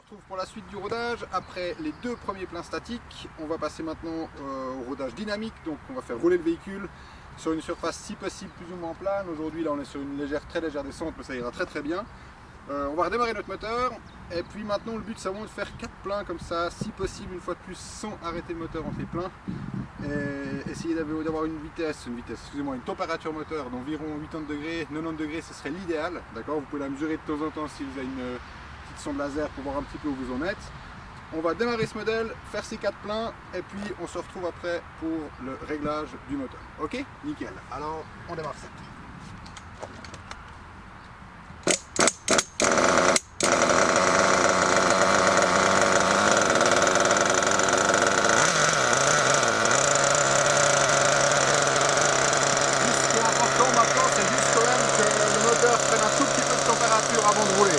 retrouve pour la suite du rodage. Après les deux premiers pleins statiques, on va passer maintenant au rodage dynamique. Donc on va faire rouler le véhicule sur une surface si possible plus ou moins plane. Aujourd'hui là on est sur une très légère descente, mais ça ira très bien. On va redémarrer notre moteur et puis maintenant le but c'est vraiment de faire 4 pleins comme ça, si possible une fois de plus sans arrêter le moteur entre les pleins. Et essayer d'avoir une température moteur d'environ 80 degrés, 90 degrés, ce serait l'idéal. D'accord, vous pouvez la mesurer de temps en temps si vous avez une petite sonde laser pour voir un petit peu où vous en êtes. On va démarrer ce modèle, faire ces 4 pleins et puis on se retrouve après pour le réglage du moteur. Ok, nickel. Alors on démarre ça. Prenne un tout petit peu de température avant de rouler.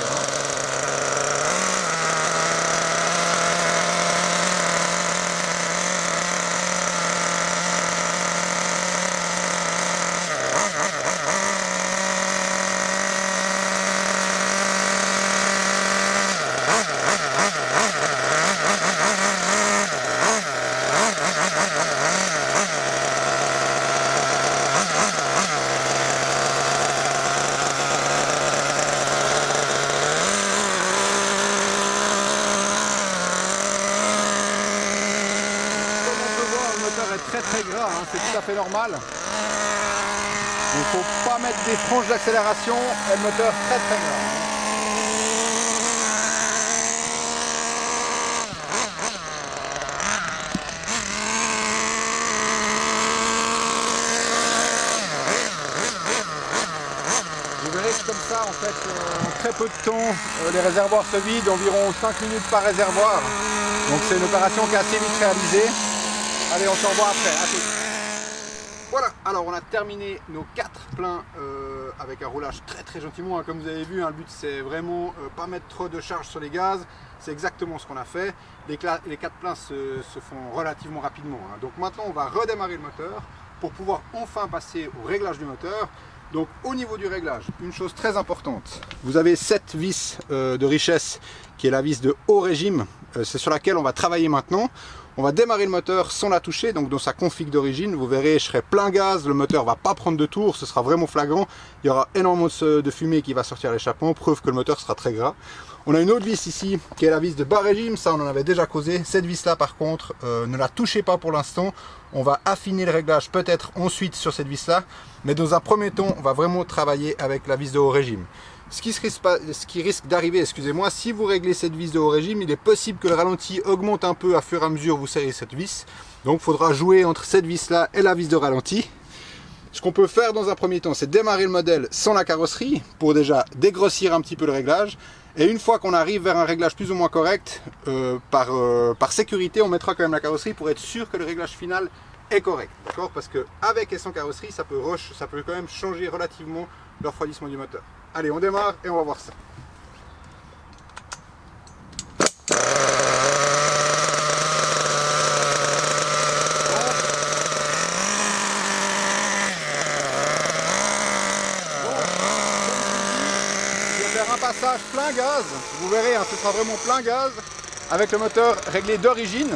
Très gras, hein, c'est tout à fait normal. Il ne faut pas mettre des franges d'accélération et le moteur très gras. Vous verrez que comme ça, en fait, en très peu de temps, les réservoirs se vident, environ 5 minutes par réservoir. Donc c'est une opération qui est assez vite réalisée. Allez, on se revoit après, à tout. Voilà, alors on a terminé nos 4 pleins avec un roulage très gentiment, hein, comme vous avez vu, hein, le but c'est vraiment pas mettre trop de charge sur les gaz, c'est exactement ce qu'on a fait. Les 4 pleins se font relativement rapidement, hein. Donc maintenant on va redémarrer le moteur pour pouvoir enfin passer au réglage du moteur. Donc au niveau du réglage, une chose très importante, vous avez cette vis de richesse qui est la vis de haut régime, c'est sur laquelle on va travailler maintenant. On va démarrer le moteur sans la toucher, donc dans sa config d'origine. Vous verrez, je serai plein gaz, le moteur va pas prendre de tour, ce sera vraiment flagrant. Il y aura énormément de fumée qui va sortir à l'échappement, preuve que le moteur sera très gras. On a une autre vis ici, qui est la vis de bas régime, ça on en avait déjà causé. Cette vis là par contre, ne la touchez pas pour l'instant. On va affiner le réglage peut-être ensuite sur cette vis là, mais dans un premier temps, on va vraiment travailler avec la vis de haut régime. Ce qui risque d'arriver, excusez-moi, si vous réglez cette vis de haut régime, il est possible que le ralenti augmente un peu à fur et à mesure où vous serrez cette vis. Donc il faudra jouer entre cette vis là et la vis de ralenti. Ce qu'on peut faire dans un premier temps, c'est démarrer le modèle sans la carrosserie pour déjà dégrossir un petit peu le réglage. Et une fois qu'on arrive vers un réglage plus ou moins correct, par sécurité, on mettra quand même la carrosserie pour être sûr que le réglage final est correct. D'accord ? Parce qu'avec et sans carrosserie, ça peut quand même changer relativement le refroidissement du moteur. Allez, on démarre et on va voir ça. Je vais faire un passage plein gaz. Vous verrez, hein, ce sera vraiment plein gaz avec le moteur réglé d'origine.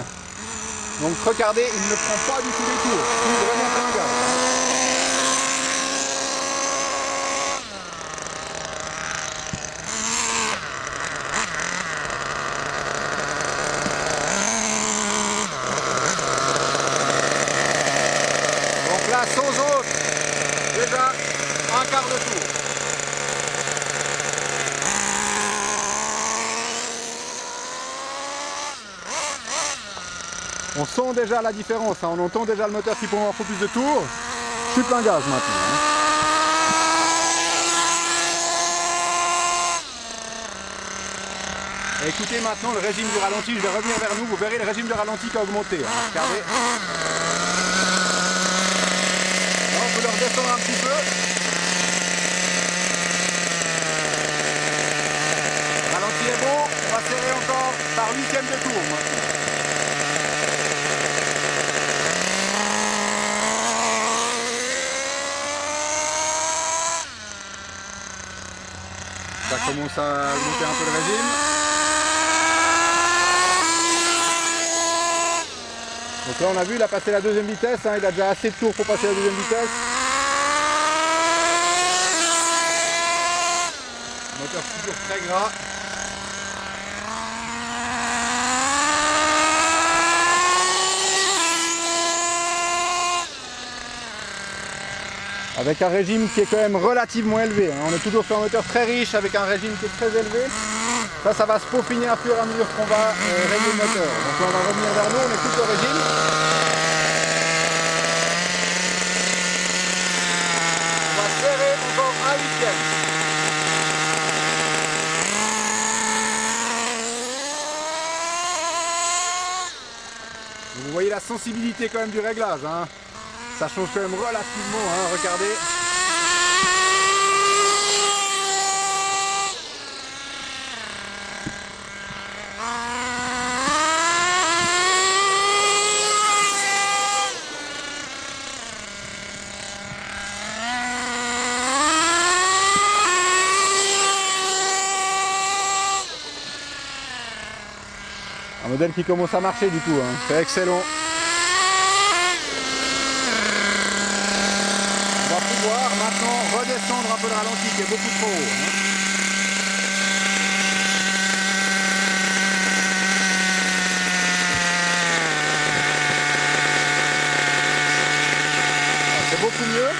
Donc regardez, il ne prend pas du tout les tours. C'est vraiment plein gaz. Sans autre, déjà un quart de tour. On sent déjà la différence, hein. On entend déjà le moteur qui prend un peu plus de tours. Je suis plein gaz maintenant. Et écoutez maintenant le régime du ralenti, je vais revenir vers nous, vous verrez le régime du ralenti qui a augmenté. Hein. Regardez. On peut le redescendre un petit peu. Le ralenti est bon, on va serrer encore par 8e de tour. Ça commence à monter un peu le régime. Donc là on a vu, il a passé la deuxième vitesse, hein, il a déjà assez de tours pour passer la deuxième vitesse. Moteur toujours très gras. Avec un régime qui est quand même relativement élevé. Hein. On est toujours sur un moteur très riche avec un régime qui est très élevé. Ça va se peaufiner à fur et à mesure qu'on va régler le moteur. Donc là, on va revenir vers nous, on écoute le régime. On va serrer encore un huitième. Vous voyez la sensibilité quand même du réglage. Hein. Ça change quand même relativement, hein, regardez. Un modèle qui commence à marcher du coup, hein. C'est excellent. On va pouvoir maintenant redescendre un peu le ralenti qui est beaucoup trop haut. Hein. C'est beaucoup mieux.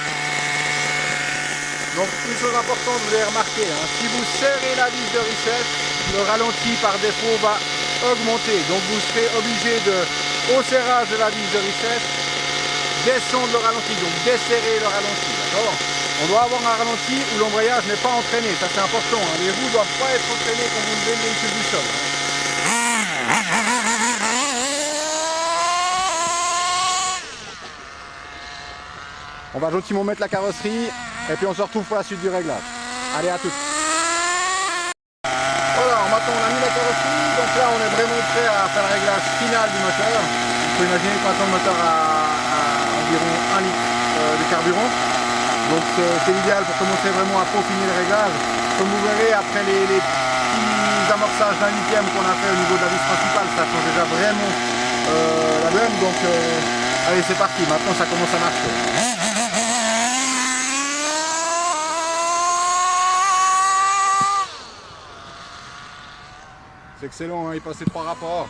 Donc une chose importante, vous avez remarqué, hein, si vous serrez la vis de richesse, le ralenti par défaut va augmenter. Donc vous serez obligé de, au serrage de la vis de richesse, descendre le ralenti, donc desserrer le ralenti, d'accord? On doit avoir un ralenti où l'embrayage n'est pas entraîné, ça c'est important, hein. Les roues ne doivent pas être entraînées quand vous levez le véhicule du sol. On va gentiment mettre la carrosserie et puis on se retrouve pour la suite du réglage. Allez, à toutes. Voilà, maintenant on a mis la carrosserie, donc là on est vraiment prêt à faire le réglage final du moteur. Il faut imaginer que maintenant le moteur a environ 1 litre de carburant. Donc c'est l'idéal pour commencer vraiment à peaufiner le réglage. Comme vous verrez, après les petits amorçages d'un lième qu'on a fait au niveau de la vis principale, ça change déjà vraiment la donne. Donc allez, c'est parti, maintenant ça commence à marcher. C'est excellent, hein, il passait 3 rapports.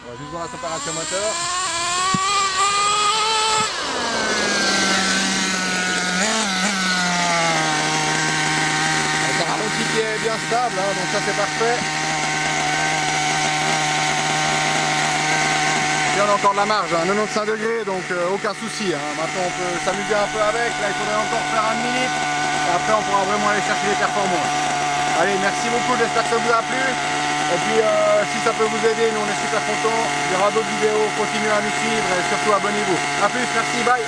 On va juste voir la température moteur. Avec un ralenti qui est bien stable, hein, donc ça c'est parfait. Et on a encore de la marge, hein, 95 degrés, donc aucun souci. Hein. Maintenant on peut s'amuser un peu avec, là il faudrait encore faire un demi-litre, et après on pourra vraiment aller chercher les performances. Allez, merci beaucoup, j'espère que ça vous a plu. Et puis si ça peut vous aider, nous on est super contents. Il y aura d'autres vidéos, continuez à nous suivre et surtout abonnez-vous. A plus, merci, bye.